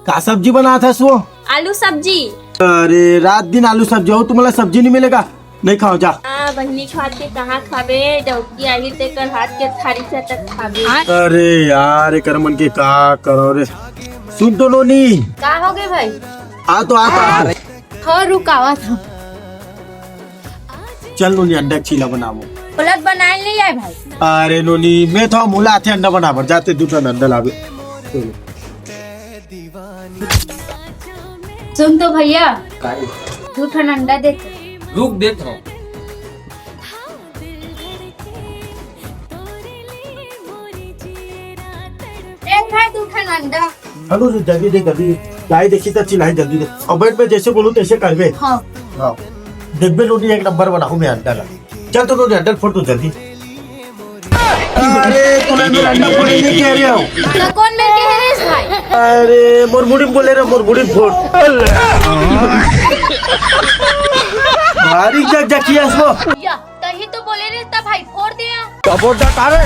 का सब्जी बना था सो? आलू सब्जी। अरे रात दिन आलू सब्जी हो, तुम्हाला सब्जी नहीं मिलेगा, नहीं खाओ जा। बहनी खात के कहाँ खाबे, डौकी आई ते कर हाथ के थारी से तक खाबे। अरे यार कर मन के का करो रे। सुन तो नोनी, का हो गए भाई? आ तो आ। हाँ रुकावा था। चल नोनी अंडा चीला बनाओ। पलट बनाए नहीं आए भाई। अरे नोनी मैं तो मुला थे अंडा बना जाते दूसरा अंडा लावे। सुन तो भैया, दूठा अंडा दे। रुक देता हूँ। दूठा अंडा। हेलो जल्दी दे जल्दी दे। लाई देखी तो चिल्लाई जल्दी दे। और बैठ में जैसे बोलूं तैसे कर बे। हाँ। देख बे नोनी एक नंबर बनाऊं मैं अंडा ला। चल तो नोनी अंडा फोड़ तू जल्दी। अरे तूने मेरा अंडा फोड़ने नहीं कह रहे हो। तो कौन मिल के है इस भाई? अरे मुरमुड़ी बोले रे, मुरमुड़ी फोड़। भारी जग जकिया इसको। या तही तो बोले रे तब भाई फोड़ दिया। कपोटा कारे।